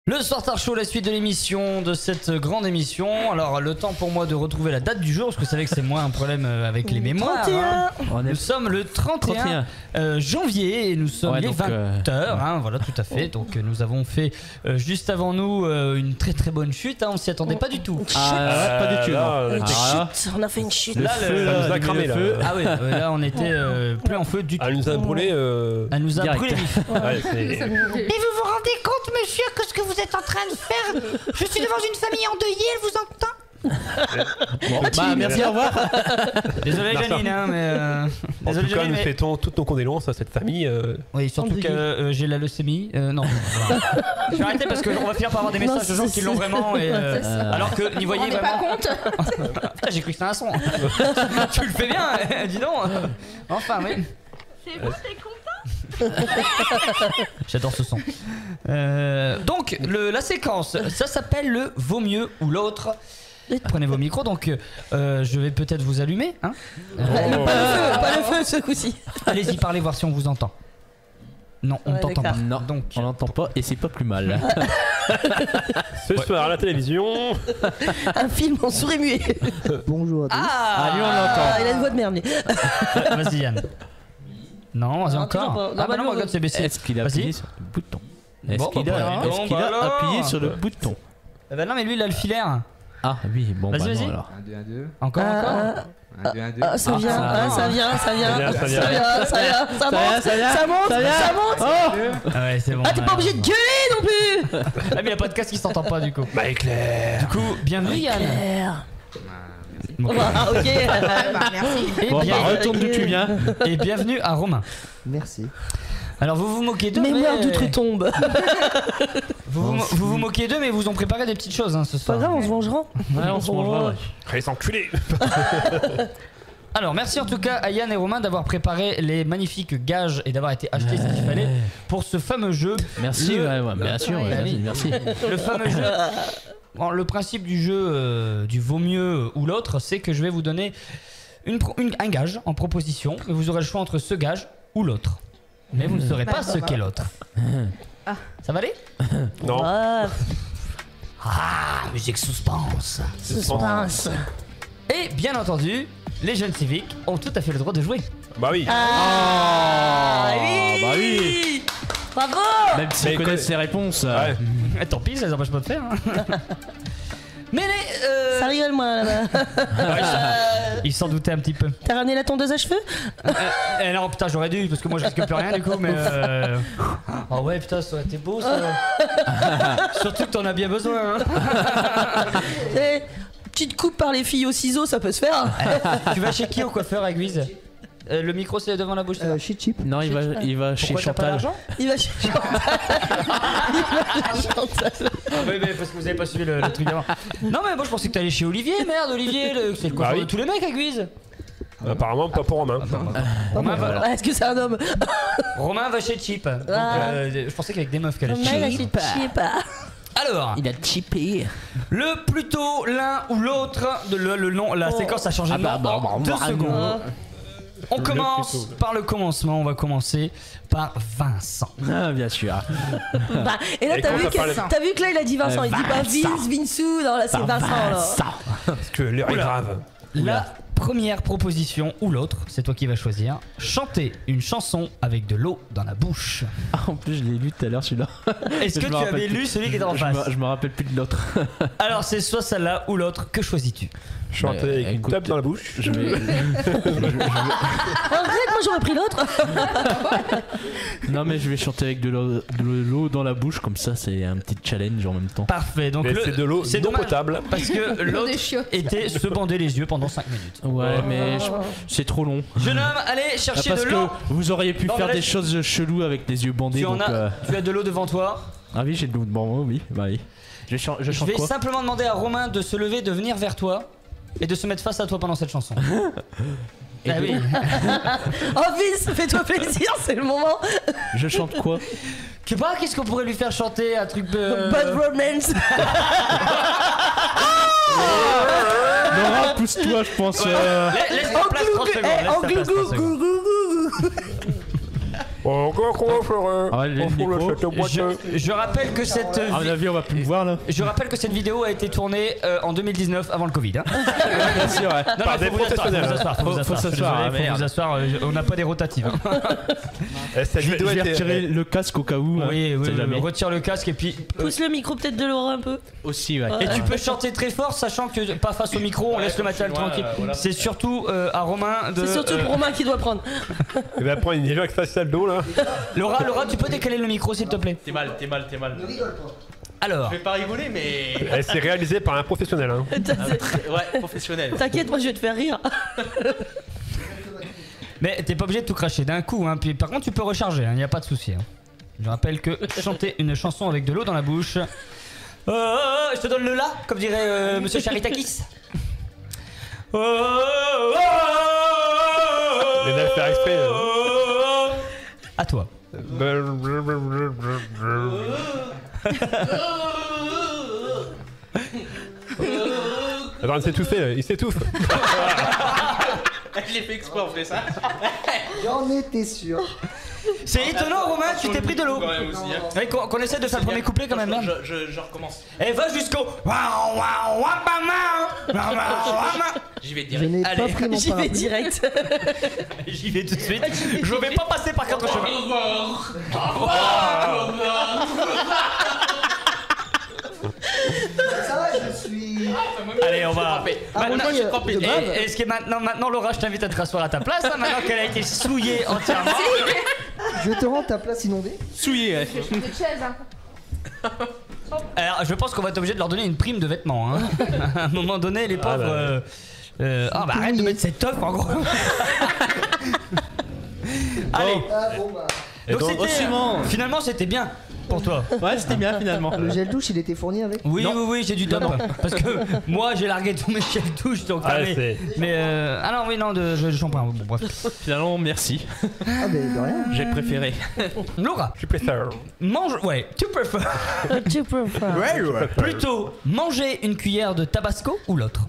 Le Soir Show, la suite de l'émission, de cette grande émission. Alors, le temps pour moi de retrouver la date du jour, parce que vous savez que c'est moi un problème avec les mémoires. 31. Hein. Nous sommes le 31 janvier et nous sommes les 20h. Hein, voilà, tout à fait. Donc, nous avons fait juste avant nous une très très bonne chute. Hein, on s'y attendait pas du tout. Pas du tout. Chute, on a fait une chute. Là, ça nous a cramé. Ah oui, là on était plus en feu du tout. Elle nous a brûlé. Elle nous a brûlé vif. Ouais, Et vous vous rendez compte, monsieur, que ce que vous êtes en train de faire, je suis devant une famille endeuillée, elle vous entend? Merci, au revoir. Désolé Janine, hein, mais En désolé tout cas, Janine, nous mais... fêtons toutes nos condoléances à cette famille. Oui, surtout que j'ai la leucémie. Non, voilà. Je vais arrêter parce qu'on va finir par avoir des messages de gens qui l'ont vraiment. Et, alors que n'y voyez vraiment. Pas compte. Putain, j'ai cru que c'était un son. Tu le fais bien, dis donc. Enfin, oui. C'est bon, t'es content? J'adore ce son. Donc, la séquence, ça s'appelle le vaut mieux ou l'autre. Prenez vos micros, donc je vais peut-être vous allumer. Hein Pas le feu ce coup-ci. Allez-y, parlez, voir si on vous entend. Non, on t'entend pas. Non, donc, on l'entend pas et c'est pas plus mal. Ce soir à la télévision. Un film en souris muet. Bonjour à tous. lui on Ah, il a une voix de merde. Vas-y Yann. Non, vas-y Non, encore. toujours pas. Ah bah non, regarde, c'est baissé. Est-ce qu'il a appuyé sur le bouton? Est-ce Bon, qu'il bah, a appuyé sur le bouton? Bah non, mais lui il a le filaire. Ah oui, bon bah Vas-y. non alors. 1, 2, 1, 2. Encore. 1, 2, 1, 2. Ça vient, ça vient, ça vient. Ça vient. Ça monte, ça monte. Ah ouais, c'est bon. Ah, t'es pas obligé de gueuler non plus. Ah, mais il a pas de casque qui s'entend pas du coup. Bah éclair. Du coup, bienvenue Yann. Bon. Ah, ok. Merci. Et, Bon bien- bah retourne d'où tu viens. et bienvenue à Romain. Merci. Alors vous vous moquez d'eux, Mémoire mais... d'outre-tombe. vous moquez d'eux, mais vous ont préparé des petites choses hein, ce Pas soir. grave, on se vengera. Ouais, on se mangera. Les enculés. Alors merci en tout cas à Yann et Romain d'avoir préparé les magnifiques gages et d'avoir été achetés ce qu'il fallait pour ce fameux jeu. Merci, Le- ouais, bien sûr, Ouais, oui. merci. Le fameux jeu. Bon, le principe du jeu du vaut mieux ou l'autre, c'est que je vais vous donner un gage en proposition, mais vous aurez le choix entre ce gage ou l'autre. Mais vous ne saurez pas ce qu'est l'autre. Ça va aller? Non. Ah, Ah, musique suspense. suspense. Et bien entendu, les jeunes civiques ont tout à fait le droit de jouer. Bah oui. Ah, bah oui. Bravo. Même s'ils Mais connaissent les réponses. Ouais. Et tant pis, ça les empêche pas de faire. Hein. Mais les... Ça rigole moi là-bas. Ils s'en doutaient un petit peu. T'as ramené la tondeuse à cheveux? Non, putain, j'aurais dû, parce que moi je risque plus rien du coup, mais. Oh ouais, putain, ça aurait été beau ça. Surtout que t'en as bien besoin. Hein. Eh, petite coupe par les filles au ciseau, ça peut se faire. Tu vas chez qui au coiffeur à Guise? Le micro c'est devant la bouche. ça va. Chez Chip. Non, il va chez Pourquoi t'as pas Chantal. d'argent? Il va chez Chantal. Ah oui, mais parce que vous avez pas suivi le truc d'avant. Non, mais moi je pensais que t'allais chez Olivier, merde, Olivier, c'est le coiffeur Bah oui. de tous les mecs à Guise. Apparemment pas pour Romain. Romain va, Ah, est-ce que c'est un homme? Romain va chez Chip. Donc, je pensais qu'avec des meufs qu'elle allait Romain, chez il a chez Chip. Alors, Il a chippé. le plutôt l'un ou l'autre, le nom, la séquence a changé de nom en 2 secondes. On commence par le commencement, on va commencer par Vincent. Ah, bien sûr. Bah, et là, Et t'as quand vu, t'as parlé- t'as vu que là, il a dit Vincent. Il dit pas Vince, Vinsou. Non, là, c'est Vincent. Là. Parce que l'heure est Oula. grave. La première proposition ou l'autre, c'est toi qui vas choisir. Chanter une chanson avec de l'eau dans la bouche. Ah, en plus, je l'ai lu tout à l'heure celui-là. Est-ce que Je tu me rappelle avais plus. lu celui qui était en face? Je me rappelle plus de l'autre. Alors c'est soit celle-là ou l'autre, que choisis-tu? Chanter avec une écoute, tape dans la bouche. Je vais. Alors, regarde, moi, j'aurais pris l'autre. Non, mais je vais chanter avec de l'eau dans la bouche, comme ça, c'est un petit challenge en même temps. Parfait, donc Mais c'est de l'eau c'est non dommage, potable. parce que l'autre Des chiottes. était se bander les yeux pendant 5 minutes. Ouais, mais c'est trop long. Jeune homme, allez Ah, chercher parce de que l'eau. vous auriez pu Non, faire mais là, des choses cheloues avec des yeux bandés. Tu en donc, as, tu as de l'eau devant toi. Ah oui, j'ai de l'eau. Bon, oui, bah oui. Je chante Je vais quoi? simplement demander à Romain de se lever, de venir vers toi et de se mettre face à toi pendant cette chanson. Ah oui. Oh, Vince, fais-toi plaisir, c'est le moment. Je chante quoi? Tu sais pas, qu'est-ce qu'on pourrait lui faire chanter un truc de... Bad Romance. Nora, pousse-toi, je pense. Laisse ta place 30 secondes. Laisse ta place 30 secondes. Encore qu'on va faire. Ah ouais, le on fout micro. le château boiteux. Je rappelle que cette À mon avis, on va plus me voir là. je rappelle que cette vidéo a été tournée en 2019 avant le Covid. Hein. Bien sûr, ouais. Non, Par non, des faut vous asseoir, professionnels. faut vous asseoir, Faut je suis s'asseoir, désolé, merde. faut vous asseoir, on n'a pas des rotatives. Hein. Cette Je vidéo vais était. retirer le casque au cas où. hein. Oui, On oui, sait jamais. retire le casque et puis. Pousse le micro peut-être de Laura un peu. Aussi, ouais. Et tu peux chanter très fort, sachant que pas face au micro, on laisse le matériel chinois, tranquille. voilà. C'est surtout à Romain de. C'est surtout pour Romain qui doit prendre. Il va prendre une éjac faciale d'eau là. Laura, tu peux décaler le micro s'il te plaît. T'es mal. Alors. Je vais pas rigoler, mais. Elle s'est réalisée par un professionnel. Hein. Ouais, professionnel. T'inquiète, moi je vais te faire rire. Mais t'es pas obligé de tout cracher d'un coup, hein. Puis par contre tu peux recharger, il n'y a pas de souci. Hein. Je rappelle que chanter une chanson avec de l'eau dans la bouche. Je te donne le la, comme dirait Monsieur Charitakis. Il vient de faire exprès. À toi. Attends, il s'étouffe, il s'étouffe. Je l'ai fait exprès, on fait ça. J'en étais sûr. C'est étonnant Romain, tu t'es pris de l'eau. Ouais, qu'on essaie de faire le premier couplet quand même. Merde. Je recommence. Et va jusqu'au. J'y vais Je n'ai pas Allez, pris mon J'y vais parapluie. direct. J'y vais tout de suite. Je vais pas passer par quatre chemins. Ça va, je suis. Allez, on va. Maintenant, Romain, de bave. est-ce que maintenant Laura, je t'invite à te rasseoir à ta place, hein, maintenant qu'elle a été souillée entièrement. Je te rends ta place inondée. Souillé, ouais. Alors, je pense qu'on va être obligé de leur donner une prime de vêtements. Hein. À un moment donné, les pauvres. Arrête de mettre cette top en gros. Allez, Ah bon bah. donc donc, c'était, finalement c'était bien pour toi. Ouais, c'était bien finalement. Le gel douche, il était fourni avec. Oui, j'ai du top. Parce que moi j'ai largué tous mes chefs douche donc. Ah, mais c'est- alors oui, non, de shampoing. Bon, bref. Finalement, merci. Ah ben de rien. J'ai préféré. Laura, Je préfère. mange. Ouais, tu préfères Tu peux faire. plutôt manger une cuillère de tabasco ou l'autre?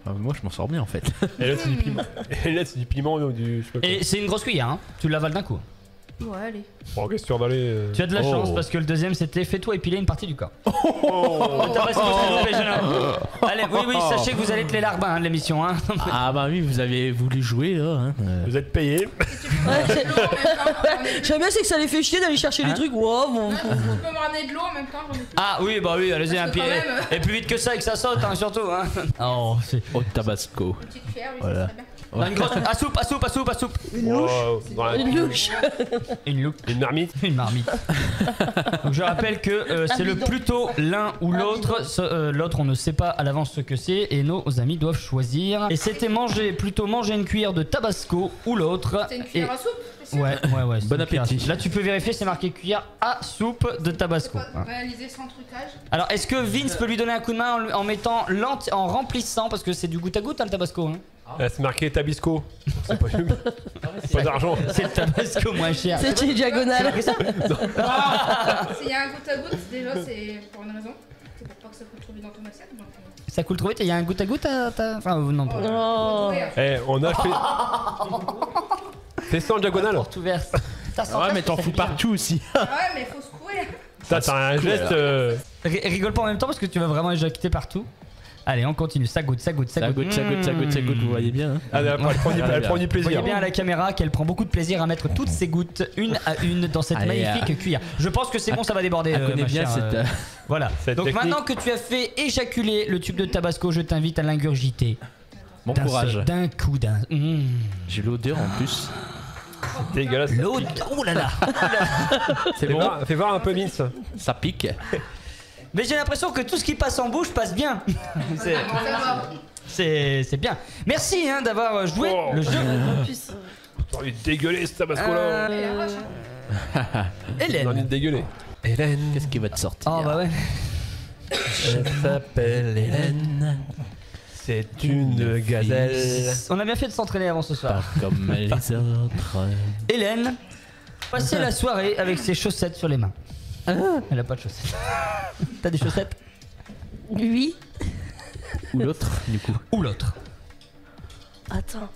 Moi, je m'en sors bien en fait. Et là, c'est du piment. Et là, c'est du piment ou du. Je sais pas quoi. Et c'est une grosse cuillère, hein. Tu l'avales d'un coup. Ouais, allez. Bon, qu'est-ce que tu vas avaler Tu as de la Oh. chance parce que le deuxième c'était fais-toi épiler une partie du corps. Oh. Tabasco, s'il vous plaît, jeune homme. Allez, oui, sachez que vous allez être les larbins hein, de l'émission. Hein. Ah bah oui, vous avez voulu jouer là. Hein. Vous êtes payé. J'aime bien, c'est que ça les fait chier d'aller chercher les trucs. Wow, bon. Tu peux me ramener de l'eau en même temps, j'en ai plus. Ah oui, bah oui, allez-y, un Parce que pied. quand même, Et plus vite que ça et que ça saute, hein, surtout. Hein. Oh, c'est. Au Tabasco. Une petite cuillère, oui, Voilà. ça serait bien. Non, une grosse. À soupe. Une louche. Oh, dans la- Une louche. Une loupe. Une marmite. Une marmite. Donc je rappelle que c'est le plutôt l'un ou l'autre. L'autre, on ne sait pas à l'avance ce que c'est et nos amis doivent choisir. Et c'était plutôt manger une cuillère de tabasco ou l'autre. C'est une cuillère à soupe, c'est sûr. Ouais. c'est Bon une cuillère à appétit. soupe. Là, tu peux vérifier, c'est marqué cuillère à soupe de tabasco. Pas réalisé sans trucage. Alors, est-ce que Vince peut lui donner un coup de main en mettant en remplissant parce que c'est du goutte à goutte hein, le tabasco. Hein. C'est marqué Tabisco. C'est pas, pas d'argent. C'est le tabasco moins cher. C'est une diagonale. S'il y a un goutte à goutte, déjà, c'est pour une raison. C'est pour pas que ça coûte trop vite dans ton assiette. Donc, Ça coule trop vite. Il y a un goutte à goutte enfin non. Pas. Oh. ouais, Eh, on a fait. Fais ça en diagonale. Porte ouverte. Ouais, mais t'en fous partout aussi. ouais, mais faut secouer. Ça, t'as un geste. Rigole pas en même temps parce que tu vas vraiment éjacter partout. Allez, on continue. Ça goûte. Ça goûte, vous voyez bien. Hein. Ah, elle prend du Vous voyez plaisir. bien à la caméra qu'elle prend beaucoup de plaisir à mettre toutes ses gouttes une à une dans cette Allez, magnifique cuillère. Je pense que c'est bon, ça va déborder. Elle connaît ma bien chère, cette. Voilà. Cette Donc technique. maintenant que tu as fait éjaculer le tube de tabasco, je t'invite à l'ingurgiter. Bon D'un courage. seul- D'un coup, d'un. J'ai l'odeur en plus. Dégueulasse. L'autre. Oh là là. C'est bon. Fais voir un peu Vince. Ça pique. Mais j'ai l'impression que tout ce qui passe en bouche passe bien. C'est- Ça va. C'est bien. Merci hein, d'avoir joué Oh. le jeu. J'ai envie de dégueuler ce Tabasco là. Et la roche, hein. J'ai envie Hélène. de dégueuler. Hélène. Qu'est-ce qui va te sortir? Oh bah ouais. Elle s'appelle Hélène. C'est une gazelle. On a bien fait de s'entraîner avant ce soir. Pas comme les autres. Hélène passait la soirée avec ses chaussettes sur les mains. Elle a pas de chaussettes. T'as des chaussettes? Oui. Ou l'autre, du coup. Ou l'autre. Attends.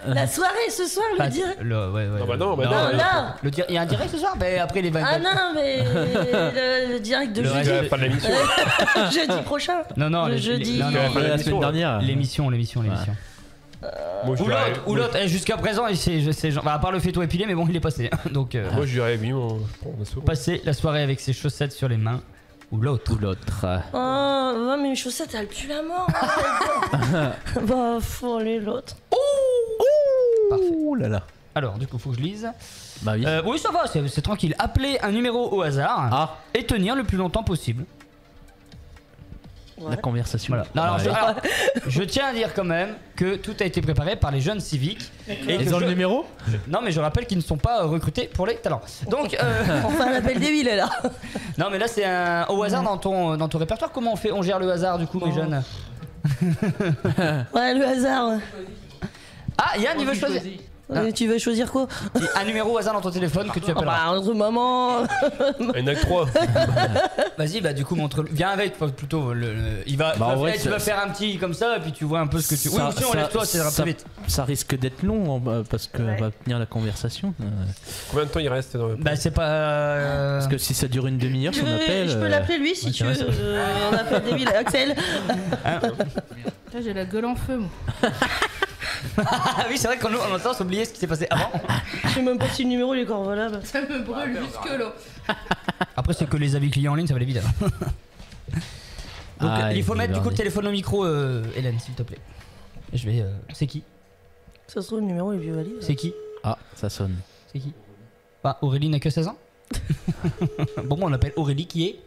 La soirée ce soir, le direct. Ouais. Non, bah non, bah Non, non. là. Il y a un direct ce soir, mais après les 20. Ah non, mais le direct de Le jeudi. À la fin de l'émission. Jeudi prochain. Non, Le jeudi. non, la fin de La l'émission, semaine dernière. l'émission. Moi, je Ou dirais- l'autre, jusqu'à présent, à part le fait tout épilé, mais bon, il est passé. Donc, Moi, je dirais oui, je prends un saut. passer la soirée avec ses chaussettes sur les mains, ou l'autre. Ou l'autre. Oh, ouais, mais mes chaussettes, elles puent la mort. Bah, faut aller l'autre. Parfait. Ouh là là. Alors, du coup, faut que je lise. Bah oui. Oui, ça va, c'est tranquille. Appelez un numéro au hasard Ah, et tenir le plus longtemps possible. la conversation. Voilà. Non, alors, Ouais. alors, je tiens à dire quand même que tout a été préparé par les jeunes civiques. Et que Ils ont le je- numéro Non, mais je rappelle qu'ils ne sont pas recrutés pour les talents. Donc, Enfin, un appel des villes, là. non, mais là, c'est un au hasard dans ton répertoire. Comment on fait? On gère le hasard, du coup, mes jeunes? Ouais, le hasard. Ouais. Ah, Yann, il veut choisir. Tu veux choisir quoi? Un numéro au hasard dans ton téléphone que tu appelleras. Bah, entre maman. Il y en a que 3. Vas-y, bah du coup montre. Viens avec plutôt. Il va. Bah, en vrai, tu vas faire un petit comme ça et puis tu vois un peu ce que tu. Oui, Ça- ou sinon ça- lève-toi, c'est ça- plus vite. Ça risque d'être long parce qu'elle va tenir la conversation. Combien de temps il reste dans le... Bah c'est pas. Parce que si ça dure une demi-heure, Je son appel. peux l'appeler lui si ouais, tu c'est veux. vrai, On appelle des villes. Axel. Là, j'ai la gueule en feu, moi. Ah oui, c'est vrai qu'on a tendance à oublier ce qui s'est passé avant. Je sais même pas si le numéro il est encore valable. Ça me brûle jusque là. Après, c'est que les avis clients en ligne, ça va aller vite. Donc Ah, il faut il mettre du coup le bordel. téléphone au micro, Hélène, s'il te plaît. Et je vais. C'est qui? Ça se trouve, le numéro est vieux valide. C'est qui? Ah, ça sonne. C'est qui? Bah Aurélie n'a que 16 ans. Bon, on appelle Aurélie qui est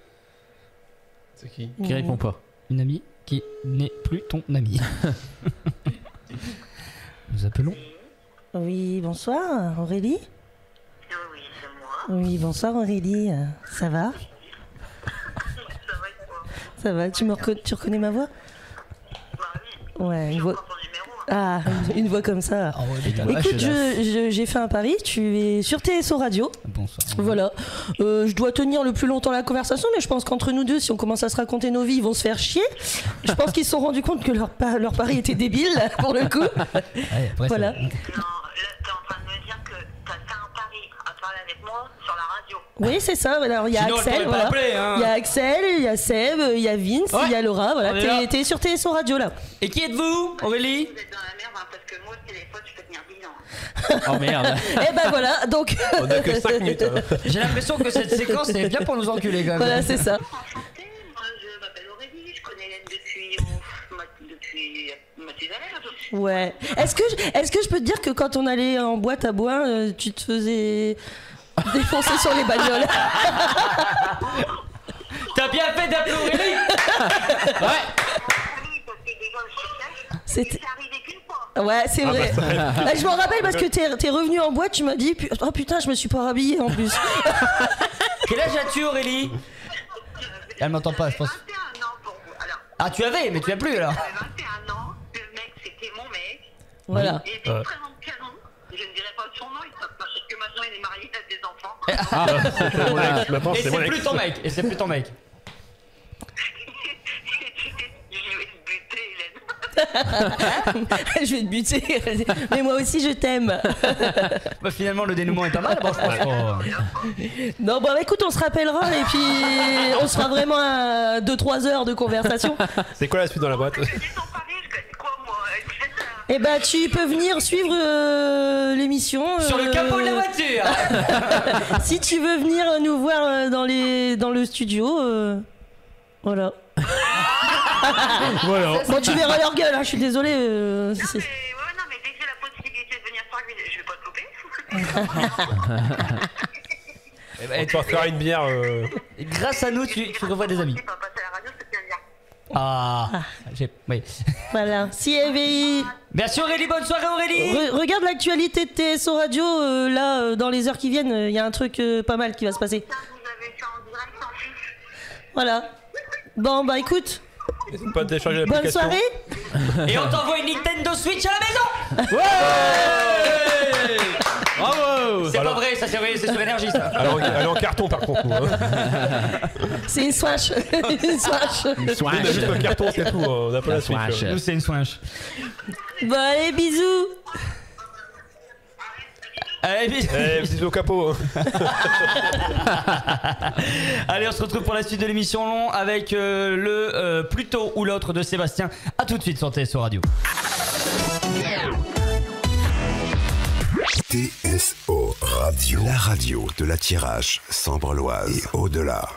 C'est qui? Qui répond pas. une amie qui n'est plus ton amie. Nous appelons. Oui, bonsoir, Aurélie. Oui, c'est moi. Oui, bonsoir, Aurélie. Ça va? Ça va, tu reconnais ma voix? Bah oui, Ouais, une voix. ton numéro. Ah, une voix comme ça. Ah ouais, putain. Écoute, j'ai fait un pari, tu es sur TSO Radio. Bonsoir. Voilà. Je dois tenir le plus longtemps la conversation, mais je pense qu'entre nous deux, si on commence à se raconter nos vies, ils vont se faire chier. Je pense qu'ils se sont rendus compte que leur pari était débile, pour le coup. Ouais, après, Voilà. ça- Non, là, t'es en train de me dire que t'as fait un pari à parler avec moi sur la radio. Oui, c'est ça. Alors, il y a Sinon, elle Axel, t'aurait pas voilà. appelé, hein. Il y a Axel, il y a Seb, il y a Vince, Ouais. il y a Laura. Voilà, On est là. t'es sur TSO Radio là. Et qui êtes-vous, Aurélie? Vous êtes dans la merde, hein, parce que moi, au téléphone, je peux tenir 10 ans. Oh merde. Et ben voilà, donc. On a que 5 minutes. Hein. J'ai l'impression que cette séquence est bien pour nous enculer quand même. Voilà, c'est ça. Enchantée, moi, je m'appelle Aurélie, je connais Hélène depuis Mathusalem. Ouais. Est-ce que je peux te dire que quand on allait en boîte à bois, tu te faisais défoncer sur les bagnoles? T'as bien fait d'appeler Aurélie. Ouais. C'était. C'est arrivé qu'une fois. Ouais, c'est vrai. Bah, je m'en rappelle parce que t'es revenu en boîte, tu m'as dit oh putain, je me suis pas rhabillée en plus. Quel âge as-tu, Aurélie? Elle m'entend pas, je pense. 21 ans pour vous. Alors, Ah, tu avais, mais tu as plus alors. j'avais 21 ans, le mec, c'était mon mec. Voilà. Il était extrêmement canon. Je ne dirais pas son nom, il savent pas, parce que maintenant il est marié, il a des enfants. C'est mon ex. Maintenant, Et c'est c'est mon plus ex. ton mec. Et c'est plus ton mec. Je vais te buter, Hélène. Je vais te buter. Mais moi aussi, je t'aime. Bah, finalement, le dénouement est pas mal. Bon, je pense qu'on- Non, bon, écoute, on se rappellera et puis on sera vraiment à 2-3 heures de conversation. C'est quoi la suite dans la boîte? Je connais son pari, je connais quoi, moi, etc. Et bah, tu peux venir suivre l'émission. Sur le capot de la voiture. Si tu veux venir nous voir dans le studio, voilà. Voilà. Bon, tu verras leur gueule, hein, je suis désolée. Non, mais, ouais, non, mais dès que j'ai la possibilité de venir sur je vais pas te louper. Eh ben, On te fera une bière. grâce à nous, tu revois des amis. Si pas passer à la radio, c'est bien bien. Ah, oui. Voilà. Si EVI. Merci Aurélie, bonne soirée Aurélie. Regarde l'actualité de TSO Radio, là, dans les heures qui viennent, il y a un truc pas mal qui va se passer. Ça, vous avez fait en direct en plus. Voilà. Bon, bah écoute, N'hésite pas à télécharger bonne l'application. soirée. Et on t'envoie une Nintendo Switch à la maison. Bravo. C'est pas vrai, ça c'est sur énergie ça. Alors, elle est en carton par contre. Nous, hein. C'est une swatch. Une swatch. Nous, on a juste un carton, c'est tout. On n'a pas la suite. Nous c'est une swinche. Bon, allez, bisous. Allez, bisous au capot. Allez, on se retrouve pour la suite de l'émission long avec le plutôt ou l'autre de Sébastien. A tout de suite sur TSO Radio. TSO Radio, la radio de la Tirage, Sambre-Loise et au-delà.